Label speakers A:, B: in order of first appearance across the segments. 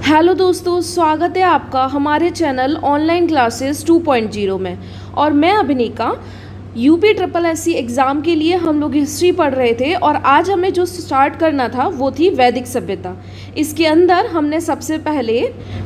A: Hello दोस्तों, स्वागत है आपका हमारे चैनल ऑनलाइन क्लासेस 2.0 में। और मैं अभिनीका यूपी ट्रिपल एससी एग्ज़ाम के लिए हम लोग हिस्ट्री पढ़ रहे थे और आज हमें जो स्टार्ट करना था वो थी वैदिक सभ्यता। इसके अंदर हमने सबसे पहले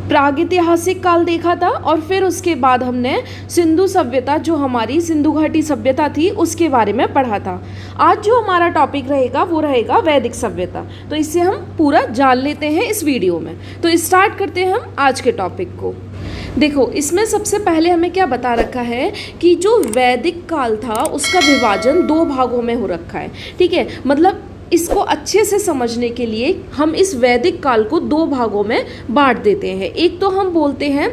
A: प्रागैतिहासिक काल देखा था और फिर उसके बाद हमने सिंधु सभ्यता, जो हमारी सिंधु घाटी सभ्यता थी, उसके बारे में पढ़ा था। आज जो हमारा टॉपिक रहेगा वो रहेगा वैदिक सभ्यता। तो इससे हम पूरा जान लेते हैं इस वीडियो में। तो स्टार्ट करते हैं हम आज के टॉपिक को। देखो, इसमें सबसे पहले हमें क्या बता रखा है कि जो वैदिक काल था उसका विभाजन दो भागों में हो रखा है। ठीक है, मतलब इसको अच्छे से समझने के लिए हम इस वैदिक काल को दो भागों में बांट देते हैं। एक तो हम बोलते हैं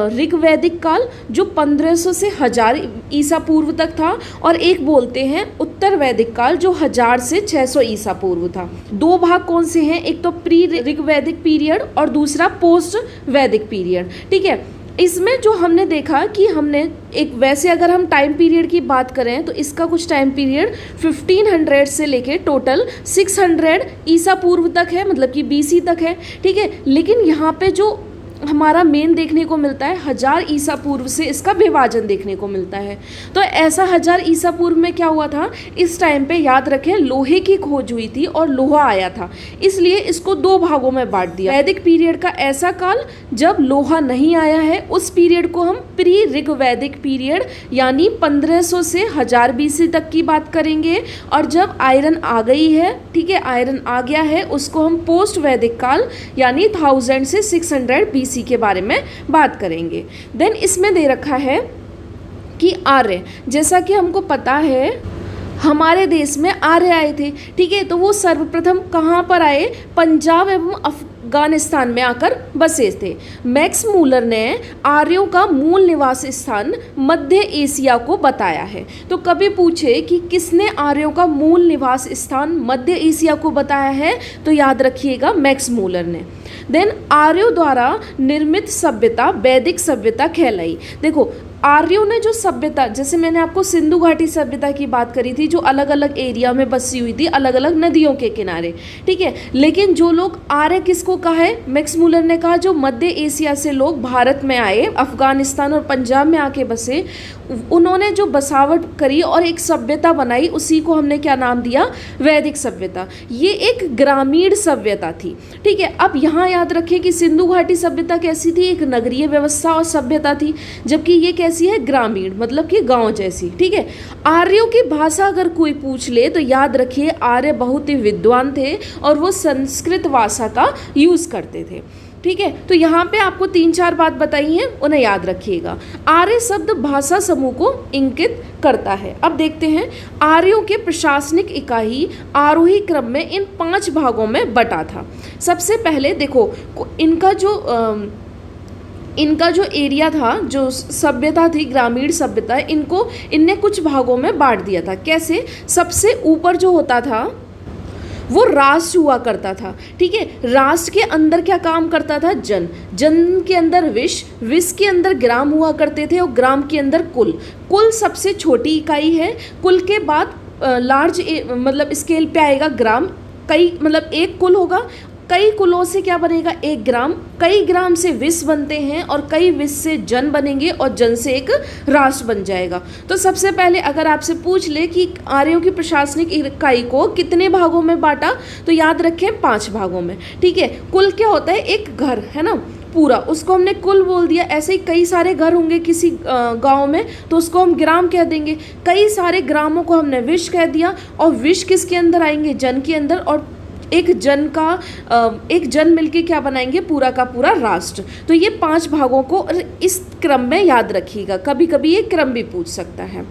A: ऋग वैदिक काल, जो 1500 से 1000 ईसा पूर्व तक था, और एक बोलते हैं उत्तर वैदिक काल, जो 1000 से 600 ईसा पूर्व था। दो भाग कौन से हैं? एक तो प्री ऋग वैदिक पीरियड और दूसरा पोस्ट वैदिक पीरियड। ठीक है, इसमें जो हमने देखा कि हमने एक, वैसे अगर हम टाइम पीरियड की बात करें तो इसका कुछ टाइम पीरियड 1500 से लेके टोटल 600 ईसा पूर्व तक है, मतलब कि BC तक है। ठीक है, लेकिन यहाँ पे जो हमारा मेन देखने को मिलता है 1000 ईसा पूर्व से इसका विभाजन देखने को मिलता है। तो ऐसा 1000 ईसा पूर्व में क्या हुआ था? इस टाइम पे याद रखें लोहे की खोज हुई थी और लोहा आया था, इसलिए इसको दो भागों में बांट दिया। वैदिक पीरियड का ऐसा काल जब लोहा नहीं आया है, उस पीरियड को हम प्री ऋग वैदिक पीरियड यानी 1500 से 1000 BC तक की बात करेंगे। और जब आयरन आ गई है, ठीक है, आयरन आ गया है, उसको हम पोस्ट वैदिक काल यानी 1000 से 600 BC के बारे में बात करेंगे। देन इसमें दे रखा है कि आर्य, जैसा कि हमको पता है हमारे देश में आर्य आए थे। ठीक है, तो वो सर्वप्रथम कहाँ पर आए? पंजाब एवं अफगानिस्तान में आकर बसे थे। मैक्स मूलर ने आर्यों का मूल निवास स्थान मध्य एशिया को बताया है। तो कभी पूछे कि किसने आर्यों का मूल निवास स्थान मध्य एशिया को बताया है, तो याद रखिएगा मैक्स मूलर ने। देन आर्यों द्वारा निर्मित सभ्यता वैदिक सभ्यता कहलाई। देखो, आर्यों ने जो सभ्यता, जैसे मैंने आपको सिंधु घाटी सभ्यता की बात करी थी, जो अलग अलग एरिया में बसी हुई थी, अलग अलग नदियों के किनारे। ठीक है, लेकिन जो लोग आर्य किसको कहा है? मैक्स मूलर ने कहा जो मध्य एशिया से लोग भारत में आए, अफगानिस्तान और पंजाब में आके बसे, उन्होंने जो बसावट करी और एक सभ्यता बनाई, उसी को हमने क्या नाम दिया? वैदिक सभ्यता। ये एक ग्रामीण सभ्यता थी। ठीक है, अब यहाँ याद रखें कि सिंधु घाटी सभ्यता कैसी थी? एक नगरीय व्यवस्था और सभ्यता थी, जबकि ये कैसी है? ग्रामीण, मतलब कि गांव जैसी। ठीक है, आर्यों की भाषा अगर कोई पूछ ले तो याद रखिए आर्य बहुत ही विद्वान थे और वो संस्कृत भाषा का यूज़ करते थे। ठीक है, तो यहाँ पे आपको 3-4 बात बताई हैं, उन्हें याद रखिएगा। आर्य शब्द भाषा समूह को इंगित करता है। अब देखते हैं, आर्यों के प्रशासनिक इकाई आरोही क्रम में इन 5 भागों में बटा था। सबसे पहले देखो, इनका जो एरिया था, जो सभ्यता थी, ग्रामीण सभ्यता, इनने कुछ भागों में बांट दिया था। कैसे? सबसे ऊपर जो होता था वो राष्ट्र हुआ करता था। ठीक है, राष्ट्र के अंदर क्या काम करता था? जन के अंदर विश्व के अंदर ग्राम हुआ करते थे, और ग्राम के अंदर कुल सबसे छोटी इकाई है। कुल के बाद लार्ज मतलब स्केल पे आएगा ग्राम। मतलब एक कुल होगा, कई कुलों से क्या बनेगा? एक ग्राम। कई ग्राम से विश्व बनते हैं और कई विश्व से जन बनेंगे और जन से एक राष्ट्र बन जाएगा। तो सबसे पहले अगर आपसे पूछ ले कि आर्यों की प्रशासनिक इकाई को कितने भागों में बांटा, तो याद रखें 5 भागों में। ठीक है, कुल क्या होता है? एक घर है ना पूरा, उसको हमने कुल बोल दिया। ऐसे ही कई सारे घर होंगे किसी गांव में, तो उसको हम ग्राम कह देंगे। कई सारे ग्रामों को हमने विश्व कह दिया, और विश्व किसके अंदर आएंगे? जन के अंदर, और एक जन मिलके क्या बनाएंगे? पूरा का पूरा राष्ट्र। तो ये 5 भागों को इस क्रम में याद रखिएगा, कभी कभी ये क्रम भी पूछ सकता है।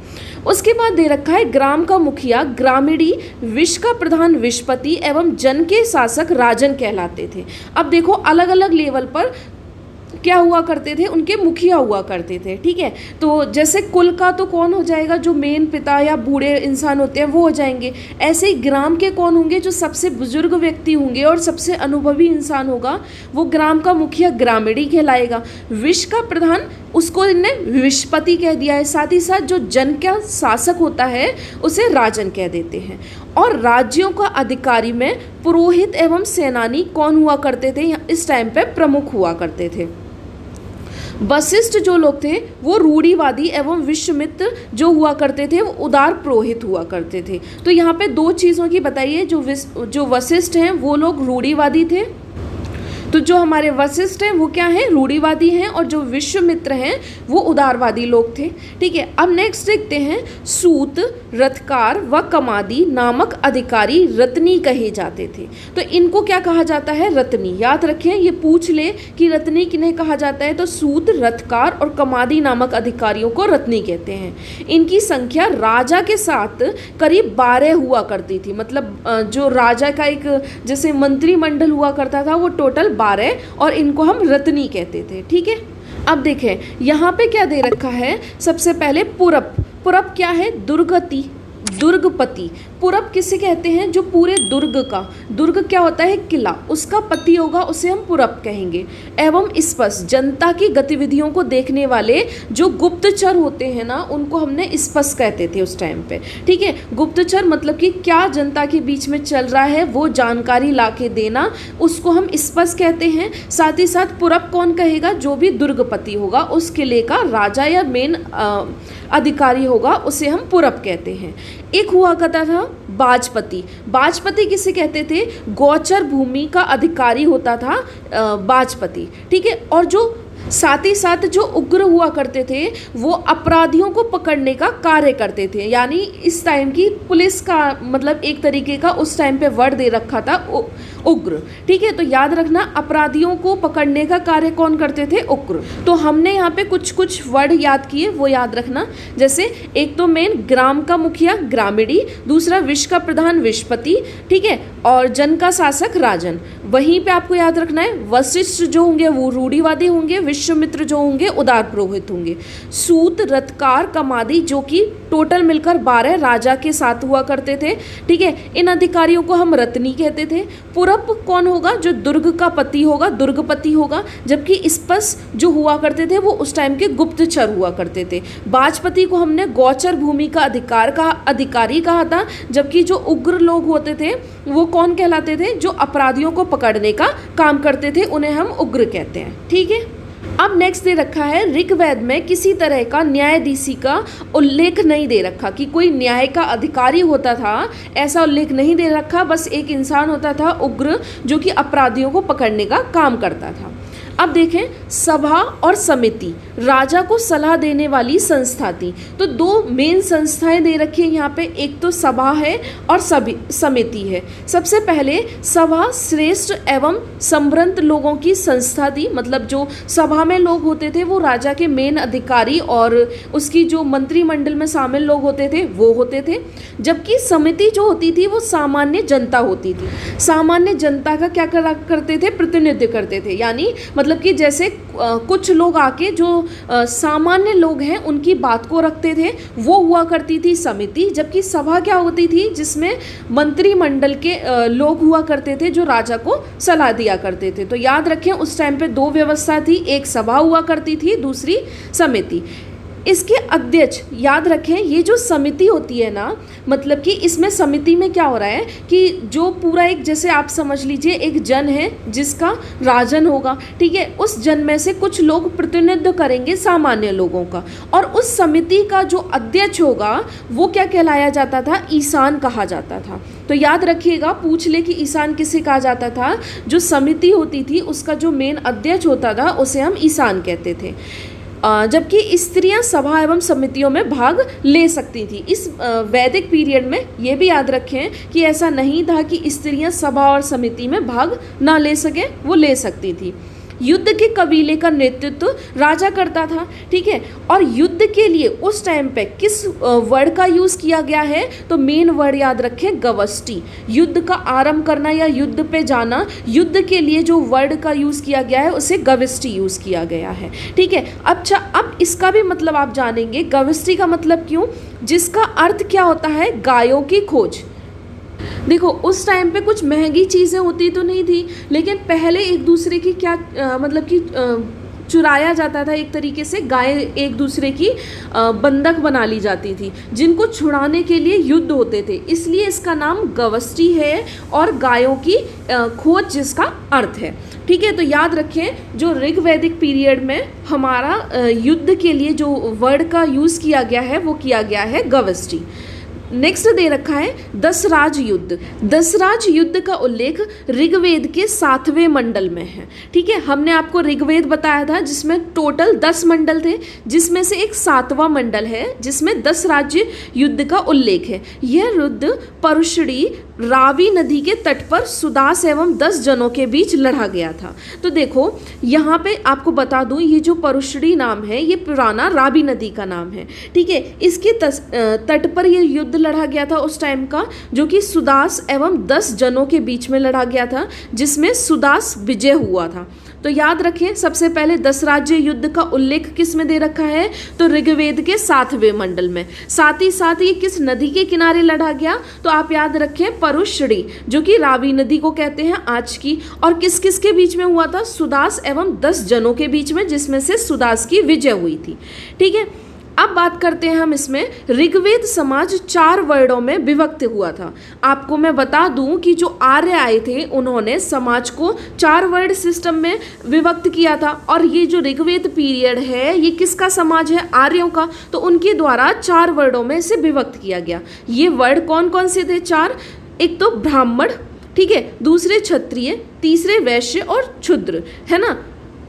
A: उसके बाद दे रखा है ग्राम का मुखिया ग्रामीणी, विश्व का प्रधान विश्वपति एवं जन के शासक राजन कहलाते थे। अब देखो, अलग अलग लेवल पर क्या हुआ करते थे? उनके मुखिया हुआ करते थे। ठीक है, तो जैसे कुल का तो कौन हो जाएगा? जो मेन पिता या बूढ़े इंसान होते हैं वो हो जाएंगे। ऐसे ही ग्राम के कौन होंगे? जो सबसे बुजुर्ग व्यक्ति होंगे और सबसे अनुभवी इंसान होगा, वो ग्राम का मुखिया ग्रामीणी कहलाएगा। विश्व का प्रधान उसको इनने विशपति कह दिया है। साथ ही साथ जो जन का शासक होता है उसे राजन कह देते हैं। और राज्यों का अधिकारी में पुरोहित एवं सेनानी कौन हुआ करते थे, इस टाइम पे प्रमुख हुआ करते थे। वशिष्ठ जो लोग थे वो रूढ़िवादी एवं विश्वामित्र जो हुआ करते थे वो उदार पुरोहित हुआ करते थे। तो यहाँ पे दो चीज़ों की बताइए, जो वशिष्ठ हैं वो लोग रूढ़िवादी थे, तो जो हमारे वशिष्ठ हैं वो क्या हैं, रूढ़िवादी हैं, और जो विश्वामित्र हैं वो उदारवादी लोग थे। ठीक है, अब नेक्स्ट देखते हैं, सूत, रथकार व कमादी नामक अधिकारी रत्नी कहे जाते थे। तो इनको क्या कहा जाता है, रत्नी। याद रखें, ये पूछ ले कि रत्नी किन्हें कहा जाता है, तो सूत, रथकार और कमादी नामक अधिकारियों को रत्नी कहते हैं। इनकी संख्या राजा के साथ करीब 12 हुआ करती थी। मतलब जो राजा का एक जैसे मंत्रिमंडल हुआ करता था वो टोटल 12, और इनको हम रत्नी कहते थे। ठीक है, अब देखें यहाँ पे क्या दे रखा है। सबसे पहले पुरब। पुरब क्या है, दुर्गति, दुर्गपति। पुरब किसे कहते हैं, जो पूरे दुर्ग का, दुर्ग क्या होता है, किला, उसका पति होगा, उसे हम पुरब कहेंगे। एवं स्पष्ट, जनता की गतिविधियों को देखने वाले जो गुप्तचर होते हैं ना, उनको हमने स्पष्ट कहते थे उस टाइम पे। ठीक है, गुप्तचर मतलब कि क्या जनता के बीच में चल रहा है वो जानकारी लाके देना, उसको हम स्पष्ट कहते हैं। साथ ही साथ पुरब कौन कहेगा, जो भी दुर्गपति होगा, उस किले का राजा या मेन अधिकारी होगा, उसे हम पुरब कहते हैं। एक हुआ करता था बाजपति। बाजपति किसे कहते थे, गोचर भूमि का अधिकारी होता था बाजपति। ठीक है, और जो साथ ही साथ जो उग्र हुआ करते थे वो अपराधियों को पकड़ने का कार्य करते थे। यानी इस टाइम की पुलिस का मतलब एक तरीके का उस टाइम पे वर्ड दे रखा था उग्र। ठीक है, तो याद रखना, अपराधियों को पकड़ने का कार्य कौन करते थे, उग्र। तो हमने यहाँ पे कुछ कुछ वर्ड याद किए, वो याद रखना। जैसे एक तो मेन ग्राम का मुखिया ग्रामीणी, दूसरा विश्व का प्रधान विशपति, ठीक है, और जन का शासक राजन। वहीं पे आपको याद रखना है, वशिष्ठ जो होंगे वो रूढ़िवादी होंगे, विश्वामित्र जो होंगे उदार पुरोहित होंगे। सूत, रथकार, कमादी जो कि टोटल मिलकर 12 राजा के साथ हुआ करते थे। ठीक है, इन अधिकारियों को हम रत्नी कहते थे। पुरब कौन होगा, जो दुर्ग का पति होगा, दुर्गपति होगा। जबकि स्पष्ट जो हुआ करते थे वो उस टाइम के गुप्तचर हुआ करते थे। बाजपति को हमने गोचर भूमि का अधिकारी कहा था। जबकि जो उग्र लोग होते थे वो कौन कहलाते थे, जो अपराधियों को पकड़ने का काम करते थे, उन्हें हम उग्र कहते हैं। ठीक है, अब नेक्स्ट दे रखा है, ऋग्वेद में किसी तरह का न्यायाधीशी का उल्लेख नहीं दे रखा कि कोई न्याय का अधिकारी होता था, ऐसा उल्लेख नहीं दे रखा। बस एक इंसान होता था उग्र, जो कि अपराधियों को पकड़ने का काम करता था। अब देखें, सभा और समिति, राजा को सलाह देने वाली संस्था थी। तो दो मेन संस्थाएं दे रखी हैं यहाँ पे, एक तो सभा है और समिति है। सबसे पहले सभा श्रेष्ठ एवं संभ्रांत लोगों की संस्था थी। मतलब जो सभा में लोग होते थे वो राजा के मेन अधिकारी और उसकी जो मंत्रिमंडल में शामिल लोग होते थे वो होते थे। जबकि समिति जो होती थी वो सामान्य जनता होती थी। सामान्य जनता का क्या करते थे, प्रतिनिधित्व करते थे। यानी मतलब कि जैसे कुछ लोग आके जो सामान्य लोग हैं उनकी बात को रखते थे, वो हुआ करती थी समिति। जबकि सभा क्या होती थी, जिसमें मंत्रिमंडल के लोग हुआ करते थे जो राजा को सलाह दिया करते थे। तो याद रखें, उस टाइम पे दो व्यवस्था थी, एक सभा हुआ करती थी, दूसरी समिति। इसके अध्यक्ष याद रखें, ये जो समिति होती है ना, मतलब कि इसमें समिति में क्या हो रहा है कि जो पूरा एक, जैसे आप समझ लीजिए एक जन है जिसका राजन होगा, ठीक है, उस जन में से कुछ लोग प्रतिनिधित्व करेंगे सामान्य लोगों का, और उस समिति का जो अध्यक्ष होगा वो क्या कहलाया जाता था, ईशान कहा जाता था। तो याद रखिएगा, पूछ ले कि ईशान किसे कहा जाता था, जो समिति होती थी उसका जो मेन अध्यक्ष होता था उसे हम ईशान कहते थे। जबकि स्त्रियां सभा एवं समितियों में भाग ले सकती थी। इस वैदिक पीरियड में ये भी याद रखें कि ऐसा नहीं था कि स्त्रियां सभा और समिति में भाग ना ले सके, वो ले सकती थी। युद्ध के कबीले का नेतृत्व राजा करता था, ठीक है। और युद्ध के लिए उस टाइम पे किस वर्ड का यूज़ किया गया है, तो मेन वर्ड याद रखें, गवस्टी। युद्ध का आरंभ करना या युद्ध पे जाना, युद्ध के लिए जो वर्ड का यूज़ किया गया है उसे गविष्टि यूज़ किया गया है, ठीक है। अच्छा, अब इसका भी मतलब आप जानेंगे, गविष्टि का मतलब क्यों, जिसका अर्थ क्या होता है, गायों की खोज। देखो, उस टाइम पे कुछ महंगी चीज़ें होती तो नहीं थी, लेकिन पहले एक दूसरे की क्या मतलब कि चुराया जाता था, एक तरीके से गाय एक दूसरे की बंधक बना ली जाती थी, जिनको छुड़ाने के लिए युद्ध होते थे, इसलिए इसका नाम गवस्टी है और गायों की खोज जिसका अर्थ है। ठीक है, तो याद रखें जो ऋग्वैदिक पीरियड में हमारा युद्ध के लिए जो वर्ड का यूज़ किया गया है वो किया गया है गवस्टी। नेक्स्ट दे रखा है दसराज युद्ध। दसराज युद्ध का उल्लेख ऋग्वेद के 7वें मंडल में है। ठीक है, हमने आपको ऋग्वेद बताया था जिसमें टोटल 10 मंडल थे, जिसमें से एक 7वां मंडल है जिसमें दसराज युद्ध का उल्लेख है। यह युद्ध परुशड़ी रावी नदी के तट पर सुदास एवं 10 जनों के बीच लड़ा गया था। तो देखो यहाँ पे आपको बता दूं, ये जो परुशड़ी नाम है ये पुराना रावी नदी का नाम है। ठीक है, इसके तट पर ये युद्ध लड़ा गया था उस टाइम का, जो कि सुदास एवं 10 जनों के बीच में लड़ा गया था, जिसमें सुदास विजय हुआ था। तो याद रखें सबसे पहले दसराज्य युद्ध का उल्लेख किस में दे रखा है, तो ऋग्वेद के 7वें मंडल में। साथ ही साथ ये किस नदी के किनारे लड़ा गया, तो आप याद रखें परुशड़ी, जो कि रावी नदी को कहते हैं आज की, और किस किस के बीच में हुआ था, सुदास एवं 10 जनों के बीच में, जिसमें से सुदास की विजय हुई थी। ठीक है, अब बात करते हैं हम इसमें, ऋग्वेद समाज 4 वर्णों में विभक्त हुआ था। आपको मैं बता दूं कि जो आर्य आए थे उन्होंने समाज को 4 वर्ण सिस्टम में विभक्त किया था, और ये जो ऋग्वेद पीरियड है ये किसका समाज है, आर्यों का, तो उनके द्वारा 4 वर्णों में इसे विभक्त किया गया। ये वर्ण कौन कौन से थे 4, एक तो ब्राह्मण, ठीक है, दूसरे क्षत्रिय, तीसरे वैश्य और शूद्र, है ना।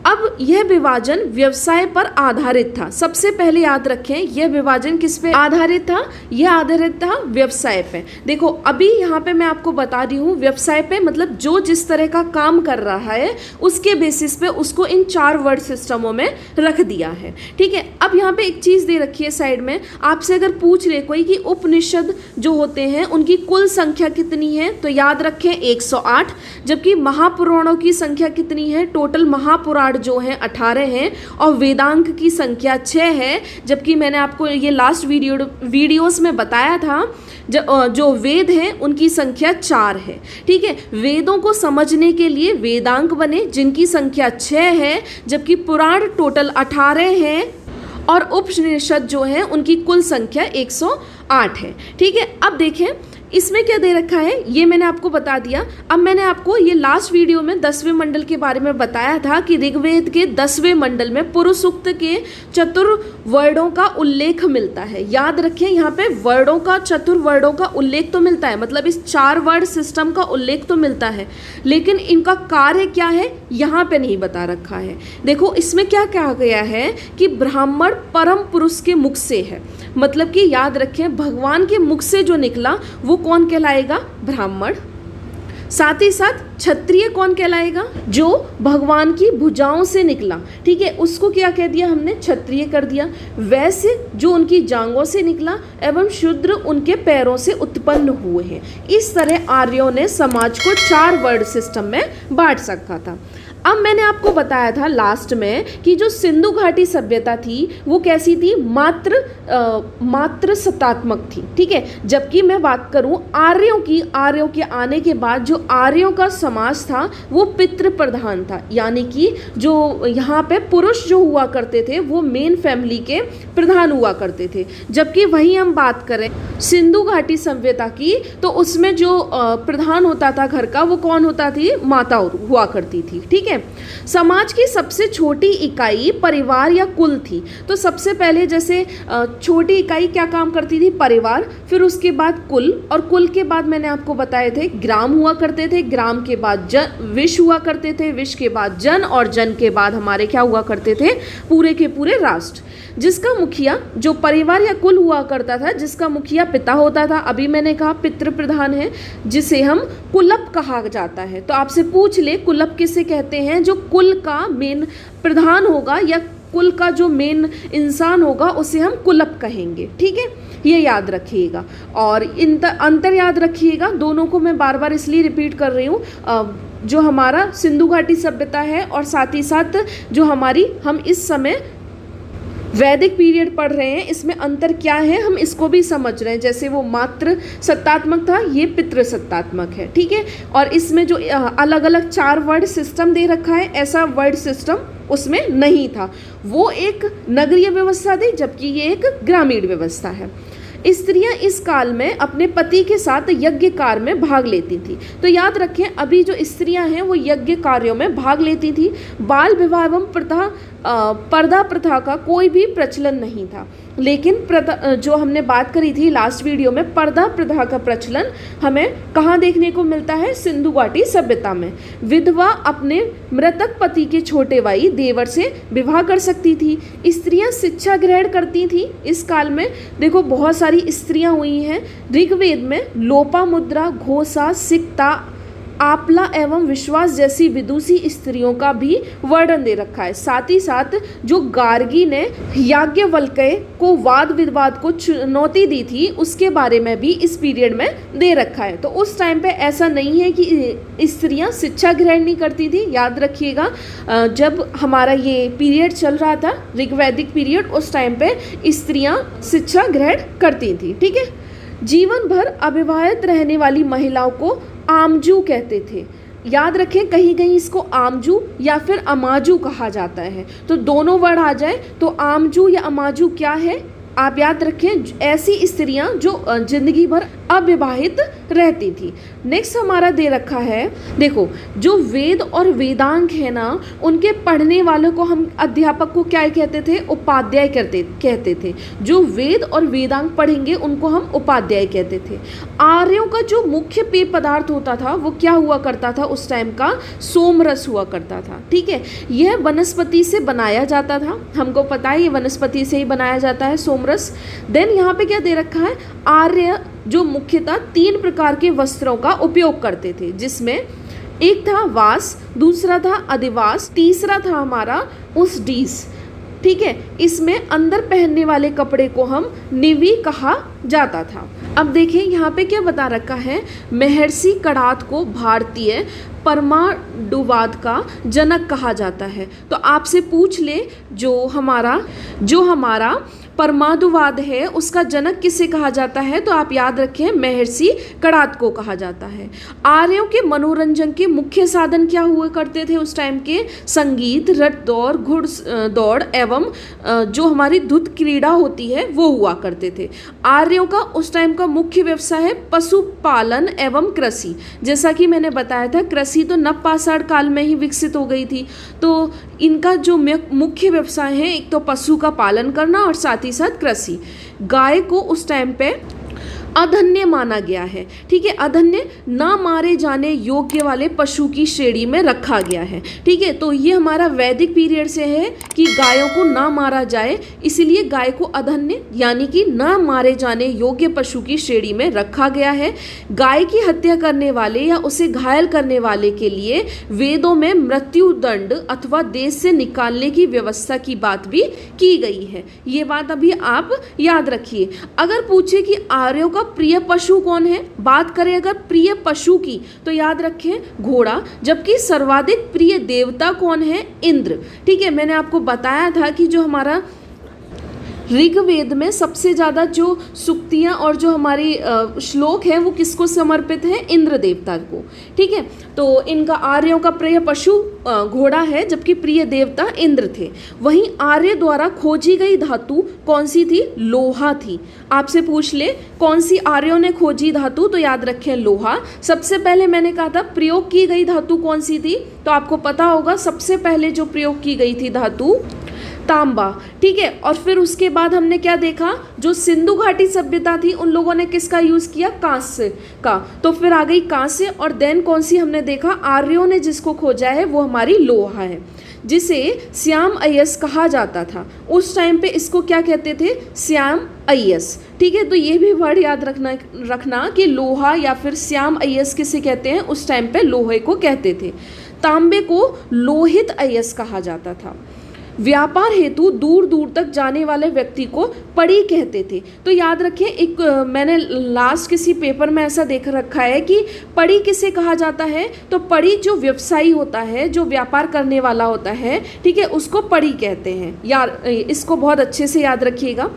A: अब यह विभाजन व्यवसाय पर आधारित था। सबसे पहले याद रखें यह विभाजन किस पे आधारित था, यह आधारित था व्यवसाय पे। देखो अभी यहाँ पे मैं आपको बता रही हूँ व्यवसाय पे, मतलब जो जिस तरह का काम कर रहा है उसके बेसिस पे उसको इन 4 वर्ड सिस्टमों में रख दिया है। ठीक है, अब यहाँ पे एक चीज़ दे रखी है साइड में, आपसे अगर पूछ रहे कोई कि उपनिषद जो होते हैं उनकी कुल संख्या कितनी है, तो याद रखें 108, जबकि महापुराणों की संख्या कितनी है, टोटल महापुराण जो है 18 हैं, और वेदांग की संख्या 6 है, जबकि मैंने आपको ये लास्ट वीडियोस में बताया था जो वेद हैं उनकी संख्या 4 है। ठीक है, वेदों को समझने के लिए वेदांग बने जिनकी संख्या 6 है, जबकि पुराण टोटल 18 हैं, और उपनिषद जो है उनकी कुल संख्या 108 है। ठीक है, अब देखें इसमें क्या दे रखा है, ये मैंने आपको बता दिया। अब मैंने आपको ये लास्ट वीडियो में 10वें मंडल के बारे में बताया था कि ऋग्वेद के 10वें मंडल में पुरुष सूक्त के चतुर्वर्णों का उल्लेख मिलता है। याद रखें यहाँ पे वर्णों का, चतुर्वर्णों का उल्लेख तो मिलता है, मतलब इस 4 वर्ड सिस्टम का उल्लेख तो मिलता है, लेकिन इनका कार्य क्या है यहाँ पे नहीं बता रखा है। देखो इसमें क्या कहा गया है कि ब्राह्मण परम पुरुष के मुख से है, मतलब कि याद रखें भगवान के मुख से जो निकला वो कौन कहलाएगा, ब्राह्मण। साथ ही साथ क्षत्रिय कौन कहलाएगा, जो भगवान की भुजाओं से निकला, ठीक है, उसको क्या कह दिया हमने, क्षत्रिय कर दिया। वैश्य जो उनकी जांघों से निकला, एवं शूद्र उनके पैरों से उत्पन्न हुए हैं। इस तरह आर्यों ने समाज को 4 वर्ड सिस्टम में बांट सकता था। अब मैंने आपको बताया था लास्ट में कि जो सिंधु घाटी सभ्यता थी वो कैसी थी, मात्र सत्तात्मक थी। ठीक है, जबकि मैं बात करूं आर्यों की, आर्यों के आने के बाद जो आर्यों का समाज था वो पितृ प्रधान था, यानी कि जो यहाँ पे पुरुष जो हुआ करते थे वो मेन फैमिली के प्रधान हुआ करते थे। जबकि वहीं हम बात करें सिंधु घाटी सभ्यता की, तो उसमें जो प्रधान होता था घर का वो कौन होता थी, माता हुआ करती थी। ठीक है, समाज की सबसे छोटी इकाई परिवार या कुल थी। तो सबसे पहले जैसे छोटी इकाई क्या काम करती थी, परिवार, फिर उसके बाद कुल, और कुल के बाद मैंने आपको बताए थे ग्राम हुआ करते थे, ग्राम के बाद विश्व हुआ करते थे, विश्व के बाद जन, और जन के बाद हमारे क्या हुआ करते थे, पूरे के पूरे राष्ट्र। जिसका मुखिया, जो परिवार या कुल हुआ करता था, जिसका मुखिया पिता होता था, अभी मैंने कहा पितृ प्रधान है, जिसे हम कुलप कहा जाता है। तो आपसे पूछ ले कुलप किसे कहते हैं, जो कुल का मेन प्रधान होगा या कुल का जो मेन इंसान होगा उसे हम कुलप कहेंगे। ठीक है, ये याद रखिएगा, और अंतर याद रखिएगा। दोनों को मैं बार बार इसलिए रिपीट कर रही हूँ, जो हमारा सिंधु घाटी सभ्यता है और साथ ही साथ जो हमारी हम इस समय वैदिक पीरियड पढ़ रहे हैं, इसमें अंतर क्या है हम इसको भी समझ रहे हैं। जैसे वो मातृ सत्तात्मक था, ये पितृ सत्तात्मक है, ठीक है। और इसमें जो अलग अलग 4 वर्ड सिस्टम दे रखा है, ऐसा वर्ड सिस्टम उसमें नहीं था। वो एक नगरीय व्यवस्था थी, जबकि ये एक ग्रामीण व्यवस्था है। स्त्रियां इस काल में अपने पति के साथ यज्ञ कार्य में भाग लेती थी। तो याद रखें, अभी जो स्त्रियां हैं वो यज्ञ कार्यों में भाग लेती थी। बाल विवाह एवं पर्दा प्रथा का कोई भी प्रचलन नहीं था। लेकिन जो हमने बात करी थी लास्ट वीडियो में, पर्दा प्रथा का प्रचलन हमें कहाँ देखने को मिलता है? सिंधु घाटी सभ्यता में। विधवा अपने मृतक पति के छोटे भाई देवर से विवाह कर सकती थी। स्त्रियां शिक्षा ग्रहण करती थी इस काल में। देखो बहुत सारी स्त्रियां हुई हैं। ऋग्वेद में लोपामुद्रा, घोषा, सिक्ता, आपला एवं विश्वास जैसी विदुषी स्त्रियों का भी वर्णन दे रखा है। साथ ही साथ जो गार्गी ने याज्ञवल्क्य को वाद विवाद को चुनौती दी थी, उसके बारे में भी इस पीरियड में दे रखा है। तो उस टाइम पे ऐसा नहीं है कि स्त्रियां शिक्षा ग्रहण नहीं करती थी। याद रखिएगा, जब हमारा ये पीरियड चल रहा था ऋग्वैदिक पीरियड, उस टाइम पे स्त्रियां शिक्षा ग्रहण करती थी, ठीक है। जीवन भर अविवाहित रहने वाली महिलाओं को आमजू कहते थे। याद रखें, कहीं कहीं इसको आमजू या फिर अमाजू कहा जाता है। तो दोनों वर्ड आ जाए तो आमजू या अमाजू क्या है आप याद रखें, ऐसी स्त्रियां जो जिंदगी भर अविवाहित रहती थी। नेक्स्ट हमारा दे रखा है, देखो जो वेद और वेदांग है ना, उनके पढ़ने वालों को हम अध्यापक को क्या कहते थे? उपाध्याय कहते थे। जो वेद और वेदांग पढ़ेंगे उनको हम उपाध्याय कहते थे। आर्यों का जो मुख्य पेय पदार्थ होता था वो क्या हुआ करता था उस टाइम का? सोमरस हुआ करता था, ठीक है। यह वनस्पति से बनाया जाता था, हमको पता है ये वनस्पति से ही बनाया जाता है सोमरस। देन यहाँ पे क्या दे रखा है? आर्य जो मुख्यतः 3 प्रकार के वस्त्रों का उपयोग करते थे, जिसमें एक था वास, दूसरा था अधिवास, तीसरा था हमारा उसडीस, ठीक है। इसमें अंदर पहनने वाले कपड़े को हम निवि कहा जाता था। अब देखिए यहाँ पे क्या बता रखा है, महर्षि कणाद को भारतीय परमाणुवाद का जनक कहा जाता है। तो आपसे पूछ ले जो हमारा परमाणुवाद है उसका जनक किसे कहा जाता है, तो आप याद रखें महर्षि कणाद को कहा जाता है। आर्यों के मनोरंजन के मुख्य साधन क्या हुआ करते थे उस टाइम के? संगीत, रथ दौड़, घुड़दौड़ एवं जो हमारी धुत क्रीड़ा होती है वो हुआ करते थे। आर्यों का उस टाइम का मुख्य व्यवसाय है पशुपालन एवं कृषि। जैसा कि मैंने बताया था, कृषि तो नवपाषाण काल में ही विकसित हो गई थी। तो इनका जो मुख्य व्यवसाय है, एक तो पशु का पालन करना और साथ ही साथ कृषि। गाय को उस टाइम पे अधन्य माना गया है, ठीक है। अधन्य ना मारे जाने योग्य वाले पशु की श्रेणी में रखा गया है, ठीक है। तो ये हमारा वैदिक पीरियड से है कि गायों को ना मारा जाए, इसीलिए गाय को अधन्य यानी कि ना मारे जाने योग्य पशु की श्रेणी में रखा गया है। गाय की हत्या करने वाले या उसे घायल करने वाले के लिए वेदों में मृत्यु दंड अथवा देश से निकालने की व्यवस्था की बात भी की गई है। ये बात अभी आप याद रखिए। अगर पूछे कि आर्यों का प्रिय पशु कौन है, बात करें अगर प्रिय पशु की, तो याद रखें घोड़ा। जबकि सर्वाधिक प्रिय देवता कौन है? इंद्र, ठीक है। मैंने आपको बताया था कि जो हमारा ऋग्वेद में सबसे ज़्यादा जो सूक्तियाँ और जो हमारी श्लोक है वो किसको समर्पित है? इंद्र देवता को, ठीक है। तो इनका आर्यों का प्रिय पशु घोड़ा है, जबकि प्रिय देवता इंद्र थे। वहीं आर्य द्वारा खोजी गई धातु कौन सी थी? लोहा थी। आपसे पूछ ले कौन सी आर्यों ने खोजी धातु, तो याद रखें लोहा। सबसे पहले मैंने कहा था प्रयोग की गई धातु कौन सी थी, तो आपको पता होगा सबसे पहले जो प्रयोग की गई थी धातु तांबा, ठीक है। और फिर उसके बाद हमने क्या देखा, जो सिंधु घाटी सभ्यता थी उन लोगों ने किसका यूज किया? कांस्य का। तो फिर आ गई कांस्य, और देन कौन सी हमने देखा? आर्यों ने जिसको खोजा है वो हमारी लोहा है, जिसे श्याम अयस कहा जाता था। उस टाइम पे इसको क्या कहते थे? श्याम अयस, ठीक है। तो ये भी वर्ड याद रखना कि लोहा या फिर श्याम अयस किसे कहते हैं? उस टाइम पे लोहे को कहते थे। तांबे को लोहित अयस कहा जाता था। व्यापार हेतु दूर दूर तक जाने वाले व्यक्ति को पड़ी कहते थे। तो याद रखें, एक मैंने लास्ट किसी पेपर में ऐसा देख रखा है कि पड़ी किसे कहा जाता है, तो पड़ी जो व्यवसायी होता है, जो व्यापार करने वाला होता है, ठीक है, उसको पड़ी कहते हैं। यार इसको बहुत अच्छे से याद रखिएगा।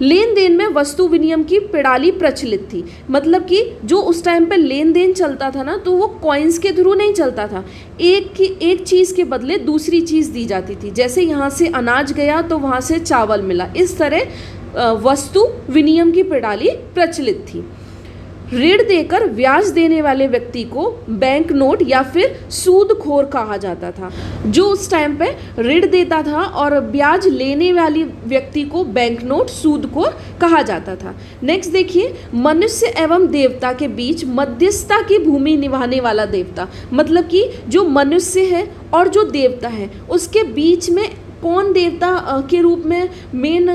A: लेन देन में वस्तु विनिमय की प्रणाली प्रचलित थी, मतलब कि जो उस टाइम पे लेन देन चलता था ना, तो वो कॉइन्स के थ्रू नहीं चलता था, एक चीज़ के बदले दूसरी चीज़ दी जाती थी। जैसे यहाँ से अनाज गया तो वहाँ से चावल मिला, इस तरह वस्तु विनिमय की प्रणाली प्रचलित थी। ऋण देकर ब्याज देने वाले व्यक्ति को बैंक नोट या फिर सूदखोर कहा जाता था। जो उस टाइम पे ऋण देता था और ब्याज लेने वाली व्यक्ति को बैंक नोट, सूदखोर कहा जाता था। नेक्स्ट देखिए, मनुष्य एवं देवता के बीच मध्यस्थता की भूमि निभाने वाला देवता, मतलब कि जो मनुष्य है और जो देवता है उसके बीच में कौन देवता के रूप में मेन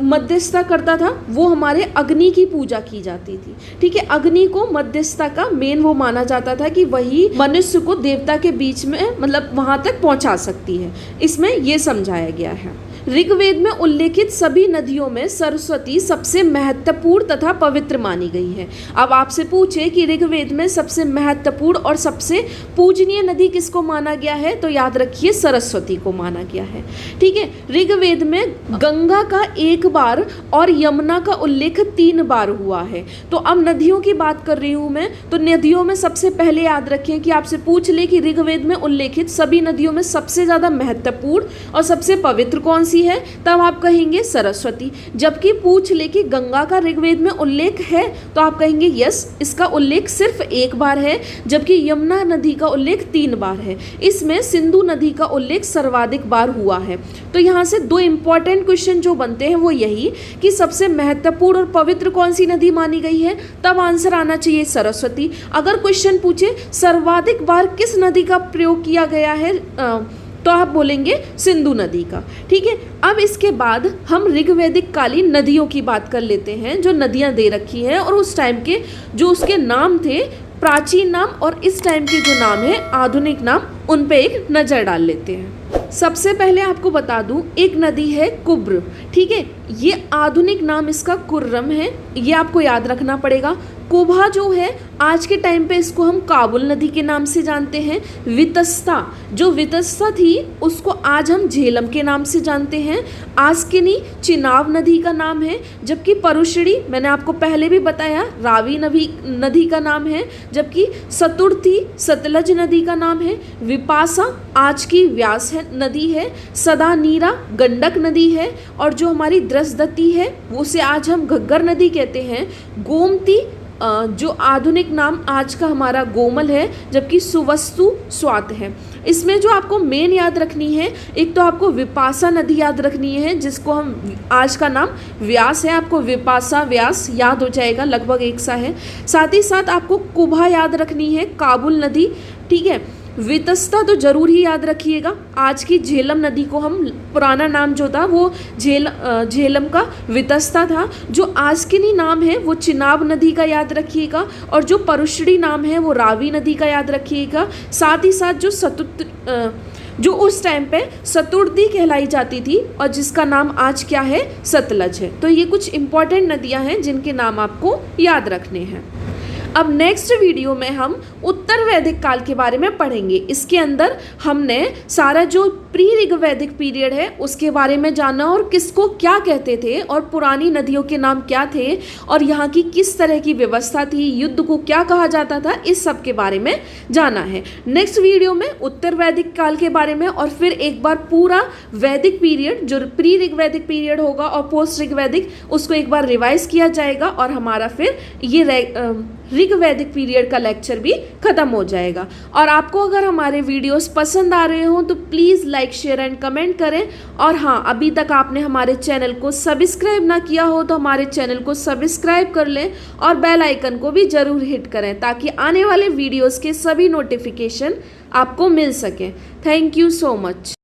A: मध्यस्थता करता था, वो हमारे अग्नि की पूजा की जाती थी। ठीक है, अग्नि को मध्यस्थता का मेन वो माना जाता था कि वही मनुष्य को देवता के बीच में, मतलब वहां तक पहुंचा सकती है। इसमें ये समझाया गया है। ऋग्वेद में उल्लेखित सभी नदियों में सरस्वती सबसे महत्वपूर्ण तथा पवित्र मानी गई है। अब आपसे पूछे कि ऋग्वेद में सबसे महत्वपूर्ण और सबसे पूजनीय नदी किसको माना गया है, तो याद रखिए सरस्वती को माना गया है। ठीक है, ऋग्वेद में गंगा का एक बार और यमुना का उल्लेख 3 बार हुआ है। तो अब नदियों की बात कर रही हूँ मैं, तो नदियों में सबसे पहले याद रखें कि आपसे पूछ ले कि ऋग्वेद में उल्लेखित सभी नदियों में सबसे ज़्यादा महत्वपूर्ण और सबसे पवित्र कौन सी है, तब आप कहेंगे सरस्वती। जबकि पूछ ले कि गंगा का ऋग्वेद में उल्लेख है, तो आप कहेंगे यस, इसका उल्लेख सिर्फ 1 बार है, जबकि यमुना नदी का उल्लेख 3 बार है। इसमें सिंधु नदी का उल्लेख सर्वाधिक बार हुआ है। तो यहाँ से 2 इंपॉर्टेंट क्वेश्चन जो बनते हैं वो यही कि सबसे महत्वपूर्ण और पवित्र कौन सी नदी मानी गई है, तब आंसर आना चाहिए सरस्वती। अगर क्वेश्चन पूछे सर्वाधिक बार किस नदी का प्रयोग किया गया है, तो आप बोलेंगे सिंधु नदी का। ठीक है, अब इसके बाद हम ऋग्वैदिक कालीन नदियों की बात कर लेते हैं, जो नदियां दे रखी हैं और उस टाइम के जो उसके नाम थे, प्राचीन नाम और इस टाइम के जो नाम है आधुनिक नाम, उन पे एक नज़र डाल लेते हैं। सबसे पहले आपको बता दूं, एक नदी है कुब्र। ठीक है, ये आधुनिक नाम इसका कुर्रम है, ये आपको याद रखना पड़ेगा। कुभा जो है आज के टाइम पे इसको हम काबुल नदी के नाम से जानते हैं। वितस्ता, जो वितस्ता थी उसको आज हम झेलम के नाम से जानते हैं। आस्किनी चिनाब नदी का नाम है, जबकि परुशड़ी मैंने आपको पहले भी बताया रावी नदी का नाम है, जबकि सतुर्थी सतलज नदी का नाम है। विपासा आज की व्यास नदी है। सदा नीरा गंडक नदी है, और जो हमारी द्रसदती है उसे आज हम घग्गर नदी कहते हैं। गोमती जो आधुनिक नाम आज का हमारा गोमल है, जबकि सुवस्तु स्वात है। इसमें जो आपको मेन याद रखनी है, एक तो आपको विपासा नदी याद रखनी है, जिसको हम आज का नाम व्यास है, आपको विपासा व्यास याद हो जाएगा, लगभग एक सा है। साथ ही साथ आपको कुभा याद रखनी है, काबुल नदी। ठीक है, वितस्ता तो जरूर ही याद रखिएगा। आज की झेलम नदी को हम, पुराना नाम जो था वो झेलम का वितस्ता था। जो आस्किनी नाम है वो चिनाब नदी का याद रखिएगा, और जो परुशड़ी नाम है वो रावी नदी का याद रखिएगा। साथ ही साथ जो उस टाइम पे सतुर्दी कहलाई जाती थी और जिसका नाम आज क्या है, सतलज है। तो ये कुछ इंपॉर्टेंट नदियां हैं जिनके नाम आपको याद रखने हैं। अब नेक्स्ट वीडियो में हम उत्तर वैदिक काल के बारे में पढ़ेंगे। इसके अंदर हमने सारा जो प्री ऋग्वैदिक पीरियड है उसके बारे में जाना, और किसको क्या कहते थे, और पुरानी नदियों के नाम क्या थे, और यहाँ की किस तरह की व्यवस्था थी, युद्ध को क्या कहा जाता था, इस सब के बारे में जाना है। नेक्स्ट वीडियो में उत्तर वैदिक काल के बारे में, और फिर एक बार पूरा वैदिक पीरियड जो प्री ऋग्वैदिक पीरियड होगा और पोस्ट ऋग्वैदिक, उसको एक बार रिवाइज किया जाएगा, और हमारा फिर ये ऋग्वैदिक पीरियड का लेक्चर भी खत्म हो जाएगा। और आपको अगर हमारे वीडियोस पसंद आ रहे हो तो please like share and comment करें। और हाँ, अभी तक आपने हमारे चैनल को सब्सक्राइब ना किया हो तो हमारे चैनल को सब्सक्राइब कर लें, और बेल आइकन को भी ज़रूर हिट करें, ताकि आने वाले वीडियोज़ के सभी नोटिफिकेशन आपको मिल सकें। Thank you so much.